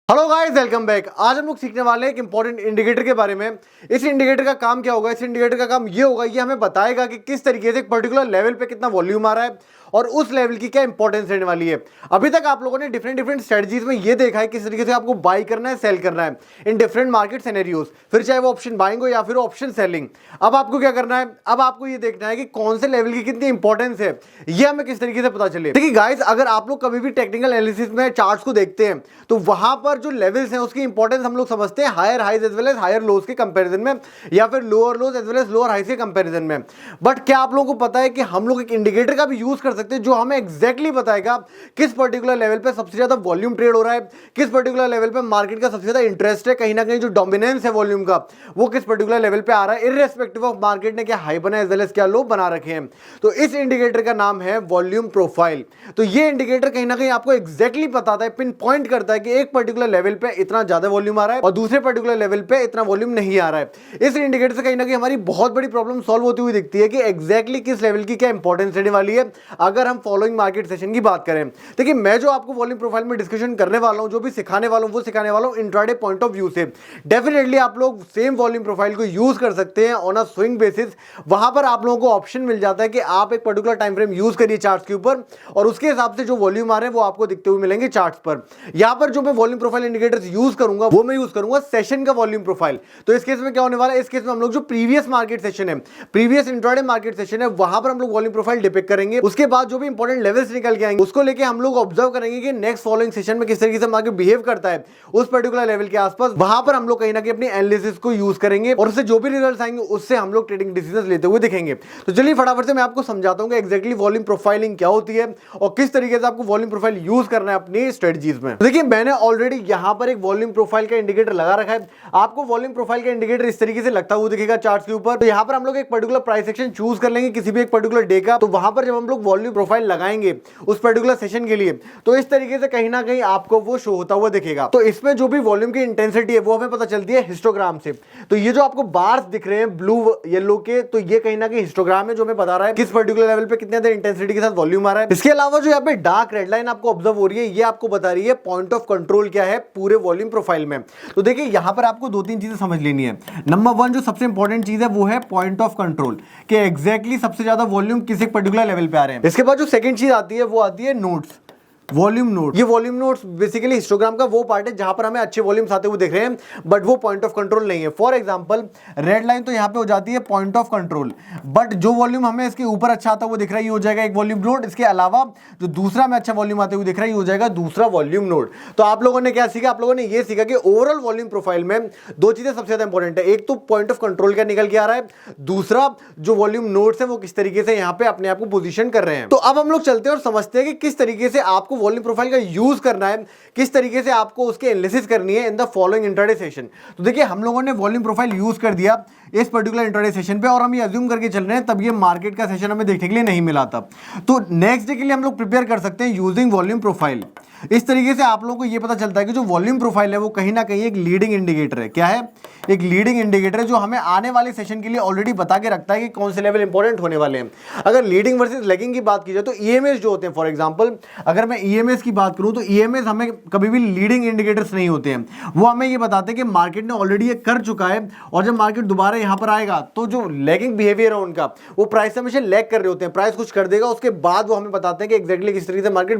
Hello guys, welcome back. आज हम लोग सीखने वाले हैं एक इंपॉर्टेंट इंडिकेटर के बारे में। इस इंडिकेटर का काम क्या होगा? इस इंडिकेटर का काम ये होगा, ये हमें बताएगा कि किस तरीके से एक पर्टिकुलर लेवल पे कितना वॉल्यूम आ रहा है और उस लेवल की क्या इंपॉर्टेंस रहने वाली है। अभी तक आप लोगों ने डिफरेंट स्ट्रेटजीज में ये देखा है किस तरीके से आपको बाई करना है, सेल करना है इन डिफरेंट मार्केट सिनेरियोज, फिर चाहे वो ऑप्शन बाइंग हो या फिर ऑप्शन सेलिंग। अब आपको क्या करना है? अब आपको ये देखना है कि कौन से लेवल की कितनी इंपॉर्टेंस है, ये हमें किस तरीके से पता चले। देखिए गाइस, अगर आप लोग कभी भी टेक्निकल एनालिसिस में चार्ट्स को देखते हैं तो वहां पर जो लेवल्स हैं उसकी इंपॉर्टेंस हम लोग समझते हैं higher highs as well as higher lows के कंपैरिजन में, या फिर lower lows as well as lower highs के कंपैरिजन में। बट क्या आप लोगों को पता है कि हम लोग एक इंडिकेटर का भी यूज कर सकते हैं जो हमें एग्जैक्टली बताएगा किस पर्टिकुलर लेवल पे सबसे ज्यादा वॉल्यूम ट्रेड हो रहा है, किस पर्टिकुलर लेवल पे मार्केट का सबसे ज्यादा इंटरेस्ट है, कहीं ना कहीं जो डोमिनेंस है वॉल्यूम का वो किस पर्टिकुलर लेवल पे आ रहा है, इररेस्पेक्टिव ऑफ मार्केट ने क्या हाई बना एज वेल एज क्या लो बना रखे हैं। तो इस इंडिकेटर का नाम है वॉल्यूम प्रोफाइल। तो ये इंडिकेटर कहीं ना कहीं आपको एग्जैक्टली बताता है, पिन पॉइंट करता है कि एक पर्टिकुलर लेवल पे इतना ज्यादा वॉल्यूम आ रहा है और दूसरे पर्टिकुलर लेवल पे इतना वॉल्यूम नहीं आ रहा है। इस इंडिकेटर से कहीं ना कहीं हमारी बहुत बड़ी प्रॉब्लम सॉल्व होती हुई दिखती है कि एग्जैक्टली किस लेवल की क्या इंपॉर्टेंस रहने वाली है अगर हम फॉलोइंग मार्केट सेशन की बात करें। देखिए, मैं जो आपको वॉल्यूम प्रोफाइल में डिस्कशन करने वाला हूं, जो भी सिखाने वाला हूं, वो सिखाने वाला हूं इंट्राडे पॉइंट ऑफ व्यू से। डेफिनेटली आप लोग सेम वॉल्यूम प्रोफाइल को यूज कर सकते हैं ऑन अ स्विंग बेसिस। वहां पर आप लोगों को ऑप्शन मिल जाता है कि आप एक पर्टिकुलर टाइम फ्रेम यूज करिए चार्ट्स के ऊपर और उसके हिसाब से जो वॉल्यूम आ रहे हैं वो आपको दिखते हुए मिलेंगे चार्ट्स पर। यहां पर जो मैं वॉल्यूम प्रोफाइल इंडिकेटर्स यूज करूंगा वो मैं यूज करूंगा सेशन का वॉल्यूम प्रोफाइल। तो इस केस में क्या होने वाला है? इस केस में हम लोग जो प्रीवियस मार्केट सेशन है, प्रीवियस इंट्राडे मार्केट सेशन है, वहां पर हम लोग वॉल्यूम प्रोफाइल डिपिक्ट करेंगे। उसके बाद जो भी इंपॉर्टेंट लेवल्स निकल के आएंगे उसको लेके हम लोग ऑब्जर्व करेंगे कि नेक्स्ट फॉलोइंग सेशन में किस तरीके से मार्केट बिहेव करता है उस पर्टिकुलर लेवल के आसपास। वहां पर हम लोग कहीं ना कहीं अपनी एनालिसिस को यूज करेंगे और उससे जो भी रिजल्ट्स आएंगे उससे हम लोग ट्रेडिंग डिसीजन लेते हुए दिखेंगे। तो चलिए फटाफट से मैं आपको समझाता हूं कि एग्जैक्टली वॉल्यूम प्रोफाइलिंग क्या होती है और किस तरीके से आपको वॉल्यूम प्रोफाइल यूज करना है अपनी स्ट्रेटजीज में। देखिए, मैंने ऑलरेडी यहां पर एक वॉल्यूम प्रोफाइल का इंडिकेटर लगा रखा है। आपको वॉल्यूम प्रोफाइल का इंडिकेटर इस तरीके से लगता हुआ दिखेगा चार्ट्स के ऊपर। तो यहां पर हम लोग एक पर्टिकुलर प्राइस सेक्शन चूज कर लेंगे किसी भी एक पर्टिकुलर डे का। तो वहां पर जब हम लोग वॉल्यूम प्रोफाइल लगाएंगे उस पर्टिकुलर सेशन के लिए तो इस तरीके से कहीं ना कहीं आपको वो शो होता हुआ दिखेगा। तो इसमें जो भी वॉल्यूम की इंटेंसिटी है वो हमें पता चलती है हिस्टोग्राम से। तो ये जो आपको बार्स दिख रहे हैं ब्लू येलो के, तो ये कहीं ना कहीं हिस्टोग्राम है जो हमें बता रहा है किस पर्टिकुलर लेवल पे कितने देर इंटेंसिटी के साथ वॉल्यूम आ रहा है। इसके अलावा जो यहाँ पे डार्क रेड लाइन आपको ऑब्जर्व हो रही है, ये आपको बता रही है पॉइंट ऑफ कंट्रोल क्या है पूरे वॉल्यूम प्रोफाइल में। तो देखिए, यहां पर आपको दो तीन चीजें समझ लेनी है। नंबर वन, जो सबसे इंपॉर्टेंट चीज है वो है पॉइंट ऑफ कंट्रोल, कि एग्जैक्टली सबसे ज्यादा वॉल्यूम किसी पर्टिकुलर लेवल पे आ रहे हैं। इसके बाद जो सेकंड चीज आती है वो आती है नोट्स, वॉल्यूम नोट। ये वॉल्यूम नोट्स बेसिकली हिस्टोग्राम का वो पार्ट है जहां पर हमें अच्छे वॉल्यूम्स आते हुए दिख रहे हैं बट वो पॉइंट ऑफ कंट्रोल नहीं है। फॉर एग्जांपल, रेड लाइन तो यहां पे हो जाती है पॉइंट ऑफ कंट्रोल, बट जो वॉल्यूम हमें इसके ऊपर अच्छा आता हुआ दिख रहा है ये हो जाएगा एक वॉल्यूम नोट। इसके अलावा जो दूसरा हमें अच्छा वॉल्यूम आते हुए दिख रहा है ये हो जाएगा दूसरा वॉल्यूम नोट। तो आप लोगों ने क्या सीखा? आप लोगों ने ये सीखा कि ओवरऑल वॉल्यूम प्रोफाइल में दो चीजें सबसे ज्यादा इंपॉर्टेंट है। एक तो पॉइंट ऑफ कंट्रोल क्या निकल के आ रहा है, दूसरा जो वॉल्यूम नोट्स है वो किस तरीके से यहां पे अपने आप को पोजीशन कर रहे हैं। तो अब हम लोग चलते हैं और समझते हैं कि किस तरीके से आपको वॉल्यूम प्रोफाइल का यूज करना है, किस तरीके से आपको उसके एनालिसिस करनी है इन द फॉलोइंग इंट्राडे सेशन। तो देखिए, हम लोगों ने वॉल्यूम प्रोफाइल यूज कर दिया इस पर्टिकुलर इंट्राडे सेशन पे और हम ये अज्यूम करके चल रहे हैं तब ये मार्केट का सेशन हमें देखने के लिए नहीं मिला था। तो नेक्स्ट डे के लिए हम लोग प्रिपेयर कर सकते हैं यूजिंग वॉल्यूम प्रोफाइल। इस तरीके से आप लोगों को ये पता चलता है कि जो वॉल्यूम प्रोफाइल है वो कहीं ना कहीं एक लीडिंग इंडिकेटर है। क्या है? एक लीडिंग इंडिकेटर है जो हमें आने वाले सेशन के लिए ऑलरेडी बता के रखता है कि कौन से लेवल इंपॉर्टेंट होने वाले हैं। अगर लीडिंग वर्सेस लैगिंग की बात की जाए तो ईएमएस जो होते हैं, फॉर एग्जांपल अगर मैं ईएमएस की बात करूं तो ईएमएस हमें कभी भी लीडिंग इंडिकेटर्स नहीं होते हैं। वो हमें ये बताते हैं कि मार्केट ने ऑलरेडी ये कर चुका है और जब मार्केट दोबारा यहां पर आएगा तो जो लैगिंग बिहेवियर है उनका, वो प्राइस से हमेशा लैग कर रहे होते हैं। प्राइस कुछ कर देगा उसके बाद वो हमें बताते हैं कि एग्जैक्टली किस तरीके से मार्केट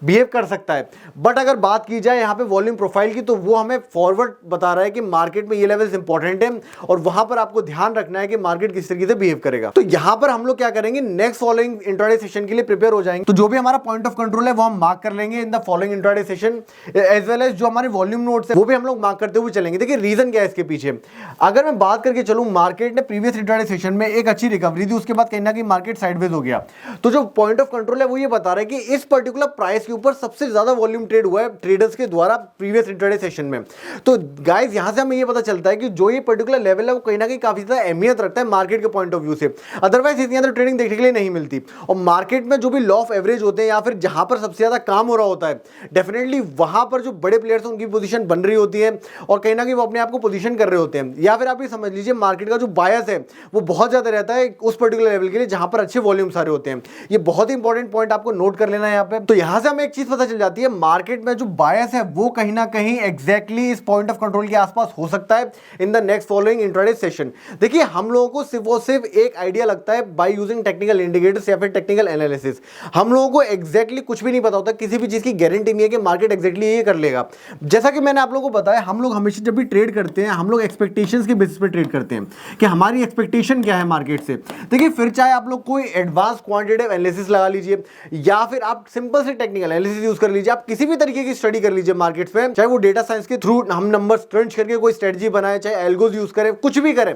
बिहेव कर सकता है। बट अगर बात की जाए यहाँ पे वॉल्यूम प्रोफाइल की तो वो हमें फॉरवर्ड बता रहा है कि मार्केट में ये लेवल्स इंपॉर्टेंट है और वहां पर आपको ध्यान रखना है कि मार्केट किस तरीके से बिहेव करेगा। तो यहाँ पर हम लोग क्या करेंगे, नेक्स्ट फॉलोइंग इंट्राडे सेशन के लिए प्रिपेयर हो जाएंगे। तो जो भी हमारा पॉइंट ऑफ कंट्रोल है वो हम मार्क कर लेंगे in the following intraday session, as well as जो हमारे वॉल्यूम नोट्स है वो भी हम लोग मार्क करते हुए चलेंगे। देखिए, रीजन क्या है इसके पीछे। अगर मैं बात करके चलूं, मार्केट ने प्रीवियस इंट्राडे सेशन में एक अच्छी रिकवरी दी, उसके बाद कहीं ना कहीं मार्केट साइडवेज हो गया। तो जो पॉइंट ऑफ कंट्रोल है वो ये बता रहा है कि इस पर्टिकुलर प्राइस के ऊपर सबसे ज्यादा वॉल्यूम ट्रेड हुआ है ट्रेडर्स के द्वारा प्रीवियस इंट्राडे सेशन में। तो गाइस, यहां से हमें ये पता चलता है कि जो ये पर्टिकुलर लेवल है वो कहीं ना कहीं काफी ज्यादा अहमियत रखता है मार्केट के पॉइंट ऑफ व्यू से। अदरवाइज इतनी ज्यादा ट्रेडिंग देखने के लिए नहीं मिलती। और मार्केट में जो भी लॉ ऑफ एवरेज होते हैं या फिर जहां पर सबसे ज्यादा काम हो रहा होता है, डेफिनेटली वहां पर जो बड़े प्लेयर्स हैं उनकी पोजीशन बन रही होती है और कहीं ना कहीं वो अपने आप को पोजीशन कर रहे होते हैं। या फिर आप ये समझ लीजिए मार्केट का जो बायस है वो बहुत ज्यादा रहता है उस पर्टिकुलर लेवल के लिए जहां पर अच्छे वॉल्यूम्स आ रहे होते हैं। ये बहुत ही इंपॉर्टेंट पॉइंट आपको नोट कर लेना है यहाँ पे। तो यहां से हमें हमें एक चीज पता चल जाती है, मार्केट में जो बायस है वो कहीं ना कहीं एग्जैक्टली इस पॉइंट ऑफ कंट्रोल के आसपास हो सकता है in the next following intraday session. देखिए हम लोगों को सिर्फ और सिर्फ एक आइडिया लगता है बाय यूजिंग टेक्निकल इंडिकेटर्स या फिर टेक्निकल एनालिसिस। हम लोगों को एग्जैक्टली कुछ भी नहीं पता होता, किसी भी चीज की गारंटी नहीं है कि मार्केट एग्जैक्टली ये कर लेगा। जैसा कि मैंने आप लोगों को बताया, हम लोग हमेशा जब भी ट्रेड करते हैं हम लोग एक्सपेक्टेशंस के बेसिस पे ट्रेड करते हैं कि हमारी एक्सपेक्टेशन क्या है मार्केट से। देखिए फिर चाहे आप लोग कोई एडवांस क्वांटिटेटिव एनालिसिस लगा लीजिए या फिर आप सिंपल से टेक्निकल एनालिसिस यूज कर लीजिए, आप किसी भी तरीके की स्टडी कर लीजिए मार्केट्स में, चाहे वो डेटा साइंस के थ्रू हम नंबर्स क्रंच करके कोई स्ट्रेटजी बनाए, चाहे एल्गोज यूज करें, कुछ भी करें,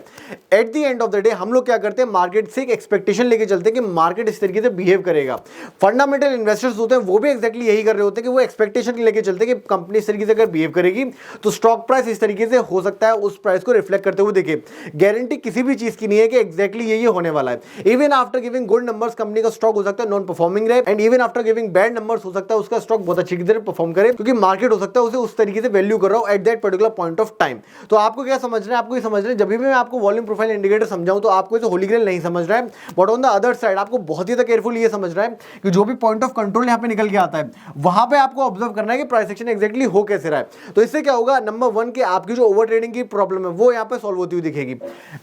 eight the end of the day हम लोग क्या करते हैं, मार्केट से एक एक्सपेक्टेशन लेके चलते हैं कि मार्केट इस तरीके से बिहेव करेगा। फंडामेंटल इन्वेस्टर्स होते हैं वो भी एक्जैक्टली यही कर रहे होते हैं कि वो एक्सपेक्टेशन लेके चलते हैं कि कंपनी इस तरीके से अगर बिहेव करेगी तो स्टॉक प्राइस इस तरीके से हो सकता है, उस प्राइस को रिफ्लेक्ट करते हुए देखिए। गारंटी किसी भी चीज की नहीं है कि एक्जैक्टली यही होने वाला है। Even after giving good numbers company का स्टॉक हो सकता है नॉन परफॉर्मिंग रहे, and even after giving bad numbers हो सकता है उसका स्टॉक बहुत अच्छी तरह परफॉर्म करे, क्योंकि मार्केट हो सकता है उसे उस तरीके से वैल्यू कर रहा हो at that particular point of time. तो आपको क्या समझना है, आपको ये समझना है, जब भी मैं आपको वॉल्यूम प्रोफाइल इंडिकेटर समझाऊं तो आपको इसे होली ग्रेल नहीं समझ रहा है, but on the other side आपको बहुत ही केयरफुल ये समझ रहा है कि जो भी पॉइंट ऑफ कंट्रोल यहाँ पे निकल के आता है वहां पे आपको ऑब्जर्व करना है कि प्राइस एक्शन एक्जैक्टली हो कैसे रहा है। तो इससे क्या होगा, नंबर वन कि आपकी जो ओवर ट्रेडिंग की प्रॉब्लम है वो यहाँ पे सॉल्व होती हुई दिखेगी।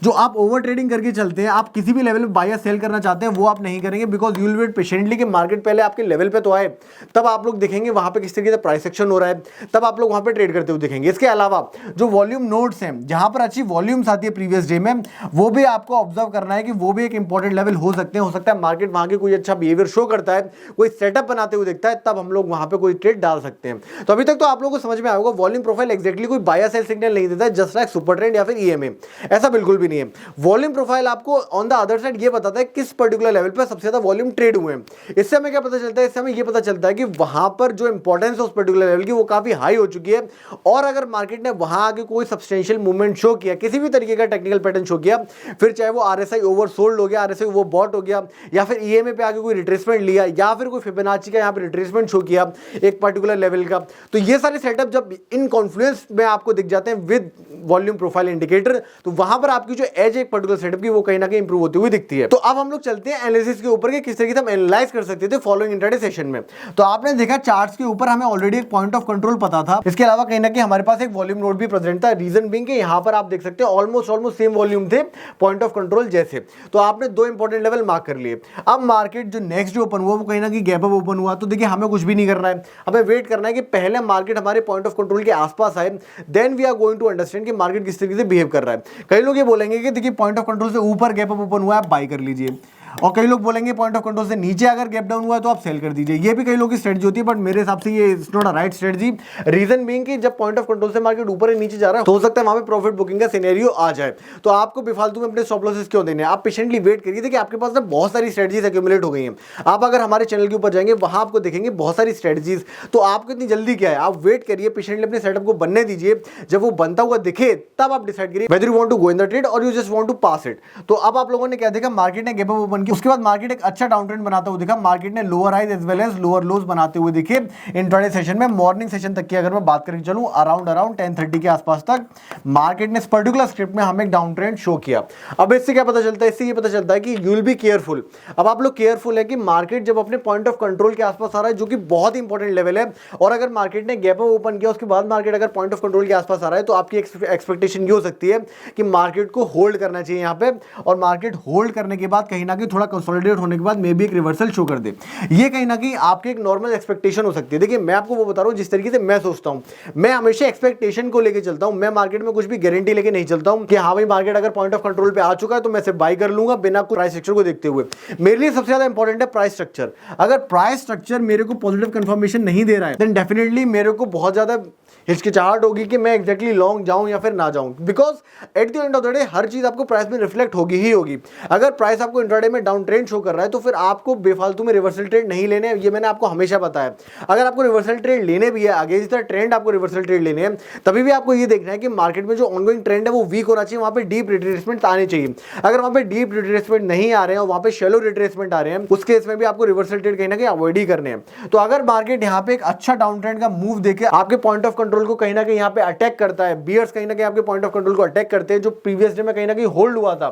जो आप ओवर ट्रेडिंग करके चलते हैं, आप किसी भी लेवल में बाय या सेल करना चाहते हैं वो आप नहीं करेंगे, because you will wait patiently कि मार्केट पहले आपके लेवल पे तो आए, तब आप लोग देखेंगे वहां पे किस तरीके से प्राइस एक्शन हो रहा है, तब आप लोग वहां पे ट्रेड करते हुए दिखेंगे। इसके अलावा जो वॉल्यूम नोड्स हैं जहां पर अच्छी वॉल्यूम्स आती है प्रीवियस डे में, वो भी आपको ऑब्जर्व करना है कि वो भी एक इंपॉर्टेंट लेवल हो सकते हैं। हो सकता है मार्केट वहां के कोई अच्छा बिहेवियर शो करता है, कोई सेटअप बनाते हुए दिखता है, तब हम लोग वहां पे कोई ट्रेड डाल सकते हैं। तो अभी तक तो आप लोगों को समझ में आया होगा, वॉल्यूम प्रोफाइल एक्जैक्टली कोई बाय या सेल सिग्नल नहीं देता है, जस्ट लाइक सुपर ट्रेंड या फिर ईएमए, ऐसा बिल्कुल भी नहीं है। वॉल्यूम प्रोफाइल आपको ऑन द अदर साइड ये बताता है किस पर्टिकुलर लेवल पर सबसे ज्यादा वॉल्यूम ट्रेड हुए हैं। इससे हमें क्या पता चलता है, इससे हमें ये पता चलता है कि वहां पर जो इंपॉर्टेंस है उस पर्टिकुलर लेवल की वो काफी हाई हो चुकी है, और अगर मार्केट ने वहां आके कोई सब्सटेंशियल मूवमेंट शो किया, किसी भी तरीके का टेक्निकल पैटर्न शो किया, फिर चाहे वो आरएसआई ओवरसोल्ड हो गया, आरएसआई वो बॉट हो गया, या फिर ईएमए पे आके कोई रिट्रेसमेंट लिया, या फिर कोई फिबोनाची का यहाँ पे रिट्रेसमेंट शो किया एक पर्टिकुलर लेवल का, तो ये सारे सेटअप जब इन कॉन्फ्लुएंस में आपको दिख जाते हैं विद वॉल्यूम प्रोफाइल इंडिकेटर, तो वहां पर आपकी जो एज एक पर्टिकुलर सेटअप की वो कहीं ना कहीं इंप्रूव होती हुई दिखती है। तो अब हम लोग चलते हैं एनालिसिस के ऊपर कि किस तरीके से हम एनालाइज कर सकते थे फॉलोइंग इंट्राडे सेशन में। तो आपने देखा चार्ट्स के ऊपर हमें ऑलरेडी एक पॉइंट ऑफ कंट्रोल पता था, इसके अलावा कहीं ना कहीं हमारे पास एक वॉल्यूम नोड भी प्रेजेंट था। रीजन बीइंग कि यहां पर आप देख सकते हैं ऑलमोस्ट सेम वॉल्यूम थे पॉइंट ऑफ कंट्रोल जैसे। तो आपने दो इंपॉर्टेंट लेवल मार्क कर लिए। अब मार्केट जो नेक्स्ट जो ओपन हुआ वो कहीं ना कहीं गैप अप ओपन हुआ, तो देखिए हमें कुछ भी नहीं करना है, हमें वेट करना है कि पहले मार्केट हमारे पॉइंट ऑफ कंट्रोल के आसपास आए, then we are going to understand कि मार्केट किस तरीके से बिहेव कर रहा है। कई लोग ये बोलेंगे कि देखिए पॉइंट ऑफ कंट्रोल से ऊपर गैप अप ओपन हुआ है, आप बाय कर लीजिए, और कई लोग बोलेंगे पॉइंट ऑफ कंट्रोल से नीचे अगर गैप डाउन हुआ है तो आप सेल कर दीजिए। ये भी कई लोगों की स्ट्रेटजी होती है, बट मेरे हिसाब से ये it's not a right strategy. Reason being कि जब पॉइंट ऑफ कंट्रोल से मार्केट ऊपर या नीचे जा रहा है, तो हो सकता है वहां पे प्रॉफिट बुकिंग का सिनेरियो आ जाए, तो आपको बेफालतू में अपने स्टॉप लॉसेस क्यों देने हैं। आप पेशेंटली वेट करिए कि आपके पास ना बहुत सारी स्ट्रेटजीज एक्यूमुलेट हो गई हैं। आप अगर हमारे चैनल के ऊपर जाएंगे वहां आपको देखेंगे बहुत सारी स्ट्रेटजीज, तो आपको इतनी जल्दी क्या है, आप वेट करिए, पेशेंटली अपने सेटअप को बनने दीजिए, जब वो बनता हुआ दिखे तब आप डिसाइड करिए whether you want to go in the trade और you just want to pass it. तो अब आप लोगों ने क्या देखा, मार्केट ने गैप अप ओपन किया, उसके बाद मार्केट अच्छा डाउन ट्रेंड बनाता हुआ दिखा, मार्केट ने lower highs as well as lower lows बनाते हुए दिखे इंट्राडे सेशन में। मॉर्निंग सेशन तक की अगर मैं बात करके चलूं अराउंड 10:30 के आसपास तक मार्केट ने इस पर्टिकुलर स्क्रिप्ट में हमें एक डाउन ट्रेंड शो किया। अब इससे क्या पता चलता है, इससे ये पता चलता है कि यू विल बी केयरफुल। अब आप लोग केयरफुल है कि मार्केट जब अपने पॉइंट ऑफ कंट्रोल के आसपास आ रहा है, जो कि बहुत इंपॉर्टेंट लेवल है, और अगर मार्केट ने गैप अप ओपन किया उसके बाद मार्केट अगर पॉइंट ऑफ कंट्रोल के आसपास आ रहा है, तो आपकी एक्सपेक्टेशन ये हो सकती है कि मार्केट को होल्ड करना चाहिए यहाँ पे, और मार्केट होल्ड करने के बाद कहीं ना कहीं थोड़ा कंसोलिडेट होने के बाद मे बी एक रिवर्सल शो कर दे। ये कहीं ना कहीं आपकी एक नॉर्मल एक्सपेक्टेशन हो सकती है। देखिए मैं आपको वो बता रहा हूं जिस तरीके से मैं सोचता हूं, मैं हमेशा एक्सपेक्टेशन को लेके चलता हूं। मैं मार्केट में कुछ भी गारंटी लेके नहीं चलता हूं कि हाँ भाई मार्केट अगर पॉइंट ऑफ कंट्रोल पे आ चुका है तो मैं सिर्फ बाय कर लूंगा बिना प्राइस स्ट्रक्चर को देखते हुए। मेरे लिए सबसे ज्यादा इंपॉर्टेंट है प्राइस स्ट्रक्चर। अगर प्राइस स्ट्रक्चर मेरे को पॉजिटिव कंफर्मेशन नहीं दे रहा है, देन डेफिनेटली मेरे को बहुत ज्यादा हिचकिचाहट होगी कि मैं एक्जैक्टली लॉन्ग जाऊं या फिर ना जाऊं, because at the end of the day हर चीज आपको प्राइस में रिफ्लेक्ट होगी ही होगी। अगर प्राइस आपको इंट्राडे में डाउन ट्रेंड शो कर रहा है तो फिर आपको बेफालतू में रिवर्सल ट्रेड नहीं लेने, ये मैंने आपको हमेशा बताया। अगर आपको रिवर्सल ट्रेड लेने भी है, अगेंस्ट द ट्रेंड आपको रिवर्सल ट्रेड लेने हैं, तभी भी आपको ये देखना है कि मार्केट में जो ऑनगोइंग ट्रेंड है वो वीक होना चाहिए, वहां पे डीप रिट्रेसमेंट आने चाहिए। अगर वहां पे डीप रिट्रेसमेंट नहीं आ रहे हैं, वहां पे शैलो रिट्रेसमेंट आ रहे हैं, उस केस में भी आपको रिवर्सल ट्रेड कहीं ना कहीं अवॉइड ही करने हैं। तो अगर मार्केट यहाँ पे एक अच्छा डाउन ट्रेंड का मूव देके आपके पॉइंट ऑफ कंट्रोल को कहीं ना कहीं यहाँ पे अटैक करता है, बियर्स कहीं ना कहीं आपके पॉइंट ऑफ कंट्रोल को अटैक करते हैं जो प्रीवियस डे में कहीं ना कहीं होल्ड हुआ था।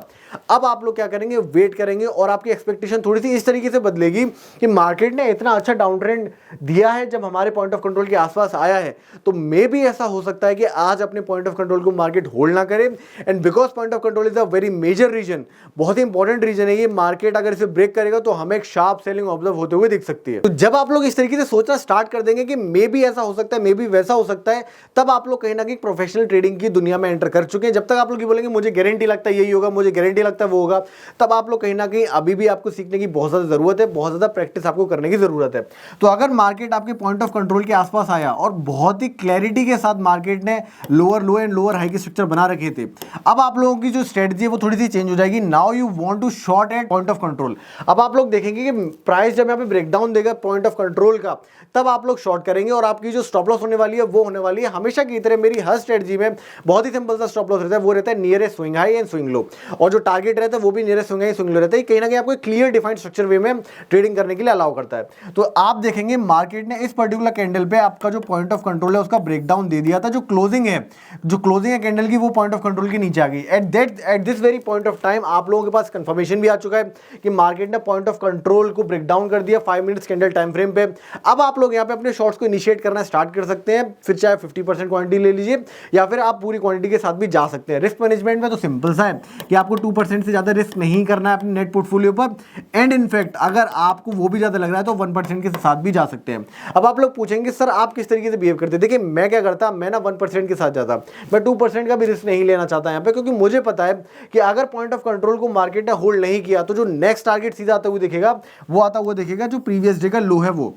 अब आप लोग क्या करेंगे, वेट करेंगे और आपकी एक्सपेक्टेशन थोड़ी सी इस तरीके से बदलेगी कि मार्केट ने इतना अच्छा डाउन ट्रेंड दिया है जब हमारे पॉइंट ऑफ कंट्रोल के आसपास आया है, तो मे भी ऐसा हो सकता है कि आज अपने पॉइंट ऑफ कंट्रोल को मार्केट होल्ड ना करे। And because point of control is a very major reason, बहुत ही इंपॉर्टेंट रीजन है ये, मार्केट अगर इसे ब्रेक करेगा तो हमें एक शार्प सेलिंग ऑब्जर्व होते हुए दिख सकती है। तो जब आप लोग इस तरीके से सोचना स्टार्ट कर देंगे कि मे भी ऐसा हो सकता है, मे भी वैसा हो सकता है, तब आप लोग कहीं ना कहीं प्रोफेशनल ट्रेडिंग की दुनिया में एंटर कर चुके हैं। जब तक आप लोग ये बोलेंगे मुझे गारंटी लगता है यही होगा, मुझे गारंटी लगता है वो होगा, तब आप लोग कहीं ना कहीं अभी भी आपको सीखने की बहुत ज्यादा जरूरत है, बहुत ज्यादा प्रैक्टिस आपको करने की जरूरत है। तो अगर मार्केट आपके पॉइंट ऑफ कंट्रोल के आसपास आया और बहुत ही क्लैरिटी के साथ मार्केट ने lower low and lower high के स्ट्रक्चर बना रखे थे, अब आप लोगों की जो स्ट्रेटजी है वो थोड़ी सी चेंज हो जाएगी। Now you want to short at point of control. अब आप लोग देखेंगे कि प्राइस जब यहाँ पे ब्रेकडाउन देगा पॉइंट ऑफ कंट्रोल का, तब आप लोग शॉर्ट करेंगे और आपकी जो स्टॉप लॉस होने वाली है वो होने वाली है हमेशा की तरह, मेरी हर स्ट्रेटजी में बहुत ही सिंपल सा स्टॉप लॉस रहता है, वो रहता है nearest swing high and swing low, और जो टारगेट रहता है वो भी nearest swing high swing low रहता है। कहीं ना कहीं आपको क्लियर डिफाइंड स्ट्रक्चर वे में ट्रेडिंग करने के लिए अलाउ करता है। तो आप देखेंगे मार्केट ने इस पर्टिकुलर कैंडल पे आपका जो पॉइंट ऑफ कंट्रोल है उसका ब्रेकडाउन दे दिया था, जो क्लोजिंग है कैंडल की वो पॉइंट ऑफ कंट्रोल के नीचे आ गई। At this very point of time आप लोगों के पास कंफर्मेशन भी आ चुका है कि मार्केट ने पॉइंट ऑफ कंट्रोल को ब्रेकडाउन कर दिया 5 मिनट्स कैंडल टाइम फ्रेम पे। अब आप लोग यहाँ पे अपने शॉर्ट्स को इनिशिएट करना स्टार्ट कर सकते हैं, फिर चाहे 50% क्वांटिटी ले लीजिए या फिर आप पूरी क्वांटिटी के साथ भी जा सकते हैं। रिस्क मैनेजमेंट में तो सिंपल सा है कि आपको 2% से ज्यादा रिस्क नहीं करना है अपने नेट पोर्टफोलियो पर, एंड इनफैक्ट अगर आपको वो भी ज्यादा लग रहा है तो 1% के साथ भी जा सकते हैं। अब आप लोग पूछेंगे सर आप किस तरीके से बिहेव करते हैं? देखिए मैं क्या करता, मैं ना 1% के साथ जाता, मैं 2% का भी रिस्क नहीं लेना चाहता यहाँ पे, क्योंकि मुझे पता है कि अगर पॉइंट ऑफ कंट्रोल को मार्केट ने होल्ड नहीं किया तो जो नेक्स्ट टारगेट सीधा आता हुआ दिखेगा वो आता हुआ दिखेगा जो प्रीवियस डे का लो है, वो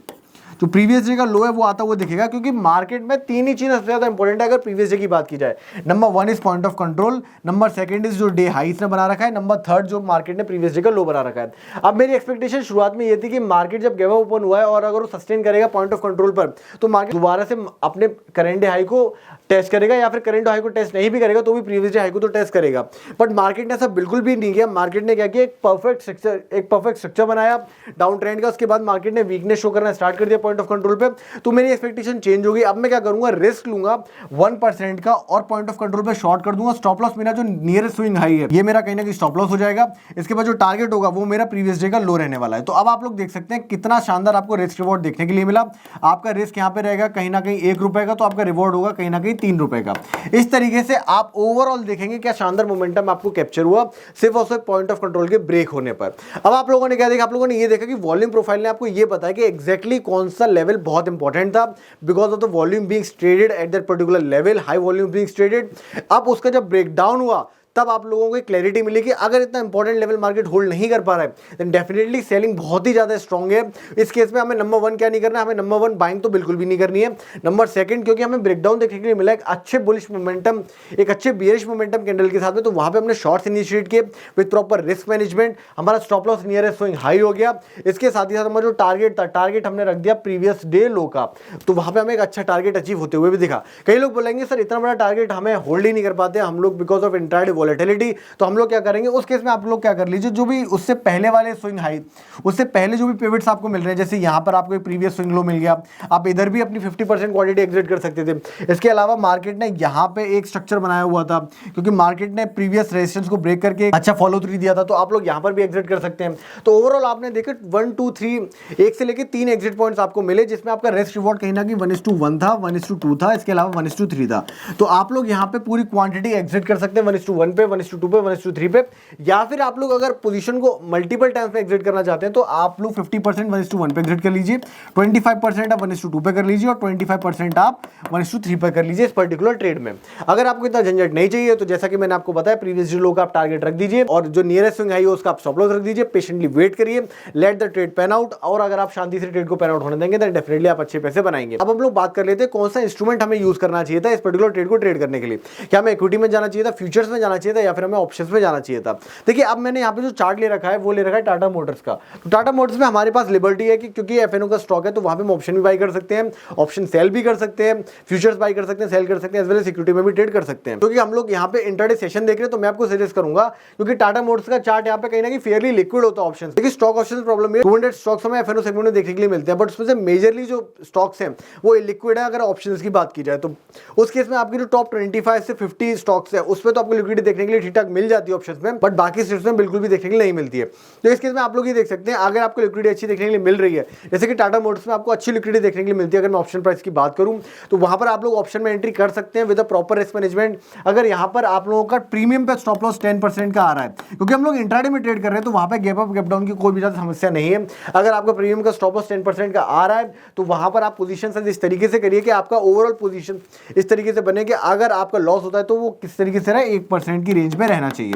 जो प्रीवियस डे का लो है वो आता हुआ दिखेगा। क्योंकि मार्केट में तीन ही चीजें सबसे ज्यादा इंपॉर्टेंट है अगर प्रीवियस डे की बात की जाए। Number 1 is point of control, number 2 is जो डे हाई इसने बना रखा है, नंबर 3 जो मार्केट ने प्रीवियस डे का लो बना रखा है। अब मेरी एक्सपेक्टेशन शुरुआत में ये थी कि मार्केट जब गैप ओपन हुआ है और अगर वो सस्टेन करेगा पॉइंट ऑफ कंट्रोल पर तो मार्केट दोबारा से अपने करंट डे हाई को टेस्ट करेगा, या फिर करंट हाई को टेस्ट नहीं भी करेगा तो भी प्रीवियस डे हाई को तो टेस्ट करेगा। बट मार्केट ने ऐसा बिल्कुल भी नहीं किया। मार्केट ने क्या किया, एक परफेक्ट स्ट्रक्चर बनाया डाउन ट्रेंड का, उसके बाद मार्केट ने वीकनेस शो करना स्टार्ट कर दिया पॉइंट ऑफ कंट्रोल पे। तो मेरी एक्सपेक्टेशन चेंज हो गई। अब मैं क्या करूंगा, रिस्क लूंगा 1% का और पॉइंट ऑफ कंट्रोल पे शॉर्ट कर दूंगा। स्टॉप लॉस मेरा जो नियरेस्ट स्विंग हाई है ये मेरा कहीं ना कहीं स्टॉप लॉस हो जाएगा। इसके बाद जो टारगेट होगा वो मेरा प्रीवियस डे का लो रहने वाला है। तो अब आप लोग देख सकते हैं कितना शानदार आपको रिस्क रिवॉर्ड देखने के लिए मिला। आपका रिस्क यहाँ पे रहेगा कहीं ना कहीं 1 रुपए का, तो आपका रिवॉर्ड होगा कहीं ना कहीं 3 रुपए का। इस तरीके से आप ओवरऑल देखेंगे क्या शानदार मोमेंटम आपको कैप्चर हुआ सिर्फ और सिर्फ पॉइंट ऑफ कंट्रोल के ब्रेक होने पर। अब आप लोगों ने क्या देखा, आप लोगों ने ये देखा कि वॉल्यूम प्रोफाइल ने आपको ये बताया कि एग्जैक्टली कौन सा लेवल बहुत इंपॉर्टेंट था, because of the volume being traded at that particular level, high volume being traded. अब उसका जब ब्रेकडाउन हुआ तब आप लोगों को क्लैरिटी मिली कि अगर इतना इंपॉर्टेंट लेवल मार्केट होल्ड नहीं कर पा रहा है देन डेफिनेटली सेलिंग बहुत ही ज्यादा स्ट्रांग है। इस केस में हमें नंबर 1 क्या नहीं करना, हमें नंबर 1 बाइंग तो बिल्कुल भी नहीं करनी है। नंबर 2 क्योंकि हमें ब्रेकडाउन देखने के लिए मिला एक अच्छे बुलिश मोमेंटम, एक अच्छे बियरिश मोमेंटम कैंडल के साथ में, तो वहां पे हमने शॉर्ट्स इनिशिएट किए विद प्रॉपर रिस्क मैनेजमेंट। हमारा stop loss nearest swing high हो गया। इसके साथ ही साथ हमारा जो टारगेट था, टारगेट हमने रख दिया प्रीवियस डे लो का, तो वहां पे हमें एक अच्छा टारगेट अचीव होते हुए भी दिखा। कई लोग बोलेंगे सर इतना बड़ा टारगेट हमें होल्ड ही नहीं कर पाते हम लोग बिकॉज ऑफ इंट्राडे वॉलेटिलिटी, तो हम लोग क्या करेंगे उस केस में आप लोग क्या कर लीजिए, जो भी उससे पहले वाले स्विंग हाई, उससे पहले जो भी पिवट्स आपको मिल रहे हैं, जैसे यहां पर आपको एक प्रीवियस स्विंग लो मिल गया, आप इधर भी अपनी 50% क्वांटिटी एग्जिट कर सकते थे। इसके अलावा मार्केट ने यहां पे एक स्ट्रक्चर बनाया हुआ था क्योंकि मार्केट ने प्रीवियस रेजिस्टेंस को ब्रेक करके अच्छा फॉलो थ्रू दिया था, तो आप लोग यहां पर भी एग्जिट कर सकते हैं। तो ओवरऑल आपने देखा 1 2 3 1 से लेकर 3 एग्जिट पॉइंट्स आपको मिले, जिसमें आपका रिस्क रिवॉर्ड कहीं ना कहीं 1:1 था, 1:2 था, इसके अलावा 1:3 था। तो आप लोग यहां पे पूरी क्वांटिटी एग्जिट कर सकते हैं 1:1 पे, 1:2 पे, 1:3 पे, या फिर आप लोग अगर पोजीशन को मल्टीपल टाइम्स में एग्जिट करना चाहते हैं तो आप लोग 50% 1:1 पे एग्जिट कर लीजिए, 25% आप 1:2 पे कर लीजिए और 25% आप 1:3 पे कर लीजिए इस पर्टिकुलर ट्रेड में। अगर आपको इतना झंझट नहीं चाहिए तो जैसा कि मैंने आपको बताया प्रीवियस लो का आप टारगेट रख दीजिए और जो नियरेस्ट स्विंग हाई है उसका आप स्टॉप लॉस रख दीजिए, पेशेंटली वेट करिए, let the trade pan out, और अगर आप शांति से ट्रेड को पैन आउट होने देंगे तो डेफिनेटली आप अच्छे पैसे बनाएंगे। अब हम लोग बात कर लेते हैं कौन सा इंस्ट्रूमेंट हमें यूज करना चाहिए था इस पर्टिकुलर ट्रेड को ट्रेड करने के लिए। क्या हमें इक्विटी में जाना चाहिए था, फ्यूचर्स में जाना चाहिए था या फिर हमें ऑप्शंस में जाना चाहिए था। देखिए अब मैंने यहाँ पे जो चार्ट ले रखा है वो ले रखा है टाटा मोटर्स का। तो टाटा मोटर्स में हमारे पास लिबर्टी है कि क्योंकि एफएनओ का स्टॉक है तो वहां पे हम ऑप्शन भी बाई कर सकते हैं, ऑप्शन सेल भी कर सकते हैं, फ्यूचर्स बाई कर सकते हैं, सेल कर सकते हैं, एज वेल एज सिक्योरिटी में भी ट्रेड कर सकते हैं। क्योंकि हम लोग यहाँ पे इंटरडे सेशन देख रहे हैं तो मैं आपको सजेस्ट करूंगा, क्योंकि टाटा मोटर्स का चार्ट यहाँ पे कहीं ना कहीं फेयरली लिक्विड होता है ऑप्शन। देखिए स्टॉक ऑप्शन प्रॉब्लम है, 200 स्टॉक्स हमें एफएनओ सेगमेंट में देखने के लिए मिलते हैं, बट उसमें से मेजरली जो स्टॉक्स हैं वो लिक्विड है। अगर ऑप्शंस की बात की जाए तो उस केस में आपकी जो टॉप 25 से 50 स्टॉक्स है उसमें तो आपको लिक्विडिटी देखने के लिए ठीक ठाक मिल जाती है ऑप्शंस में, बट बाकी स्टेट्स में बिल्कुल भी देखने के लिए नहीं मिलती है। तो इस केस में आप लोग ये देख सकते हैं, अगर आपको लिक्विडिटी अच्छी देखने के लिए मिल रही है, जैसे कि टाटा मोटर्स में आपको अच्छी लिक्विडिटी देखने के लिए मिलती है, अगर मैं ऑप्शन प्राइस की बात करूं तो वहां पर आप लोग ऑप्शन में एंट्री कर सकते हैं with a proper risk management. अगर यहां पर आप लोगों का प्रीमियम पे स्टॉप लॉस 10% का आ रहा है, क्योंकि हम लोग इंट्राडे में ट्रेड कर रहे हैं तो वहां पे गैप अप गैप डाउन की कोई भी ज्यादा समस्या नहीं है। अगर आपका प्रीमियम का स्टॉप लॉस 10% का आ रहा है तो वहां पर आप पोजीशन इस तरीके से करिए कि आपका ओवरऑल पोजीशन इस तरीके से बने कि अगर आपका लॉस होता है तो वो किस तरीके से रहे, 1% की रेंज में रहना चाहिए।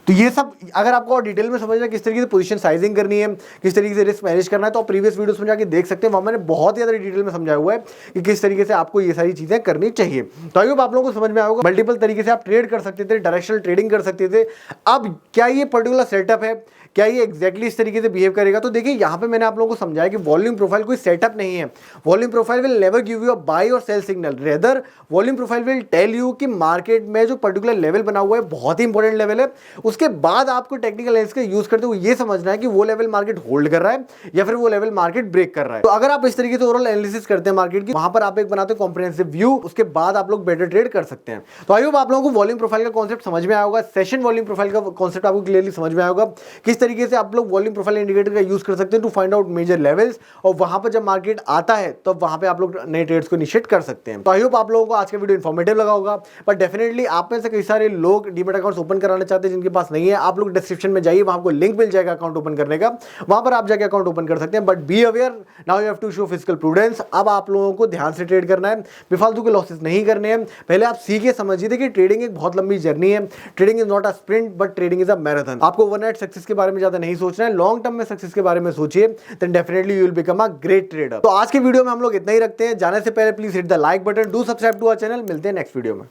तो ये सब अगर आपको और डिटेल में समझना है किस तरीके से पोजीशन साइजिंग करनी है, किस तरीके से रिस्क मैनेज करना है, तो आप प्रीवियस वीडियोस में जाके देख सकते हैं, वहां मैंने बहुत ज़्यादा डिटेल में समझाया हुआ है कि किस तरीके से आपको ये सारी चीज़ें करनी चाहिए। तो आई होप आप लोगों को समझ में आएगा। मल्टीपल तरीके से आप ट्रेड कर सकते थे, डायरेक्शनल ट्रेडिंग कर सकते थे। अब क्या ये पर्टिकुलर सेटअप है, क्या ये एग्जैक्टली इस तरीके से बिहेव करेगा? तो देखिए यहाँ पे मैंने आप लोगों को समझाया कि वॉल्यूम प्रोफाइल कोई सेटअप नहीं है। Volume profile will never give you a buy or sell signal, rather volume profile will tell you कि मार्केट में जो पर्टिकुलर लेवल बना हुआ है बहुत ही इंपॉर्टेंट लेवल है, उसके बाद आपको टेक्निकल एनालिसिस का यूज करते हुए ये समझना है कि वो लेवल मार्केट होल्ड कर रहा है या फिर वो लेवल मार्केट ब्रेक कर रहा है। तो अगर आप इस तरीके से ओवरऑल एनालिसिस करते हैं मार्केट की, वहां पर आप एक बनाते हैं कॉम्प्रिहेंसिव व्यू, उसके बाद आप लोग बेटर ट्रेड कर सकते हैं। तो आई होप आप लोगों को वॉल्यूम प्रोफाइल का कॉन्सेप्ट समझ में आया होगा, सेशन वॉल्यूम प्रोफाइल का कॉन्सेप्ट आपको क्लियरली समझ में आया होगा, किस तरीके से आप लोग वॉल्यूम प्रोफाइल इंडिकेटर का यूज कर सकते हैं to find out major levels, और वहां पर जब मार्केट आता है तो वहां पे आप लोग नए ट्रेड्स को इनिशिएट कर सकते हैं। तो आई होप आप लोगों को आज का वीडियो इन्फॉर्मेटिव लगा होगा, पर डेफिनेटली आप में से कई सारे लोग डीमैट अकाउंट्स ओपन कराना चाहते हैं जिनके पास नहीं है, आप लोग डिस्क्रिप्शन में जाइए, वहां आपको लिंक मिल जाएगा अकाउंट ओपन करने का, वहां पर आप जाके अकाउंट ओपन कर सकते हैं। But be aware, now you have to show physical prudence. अब आप लोगों को ध्यान से ट्रेड करना है, बेफालतू के लॉसेस नहीं करने हैं। पहले आप सीखे समझिए कि ट्रेडिंग एक बहुत लंबी जर्नी है, trading is not a sprint but trading is a marathon. आपको ओवरनाइट सक्सेस के बारे में ज्यादा नहीं सोचना है, लॉन्ग टर्म में सक्सेस के बारे में सोचिए, then definitely you will become a great trader. तो आज के वीडियो में हम लोग इतना ही रखते हैं। जाने से पहले please hit the like button, do subscribe to our channel. मिलते हैं नेक्स्ट वीडियो में।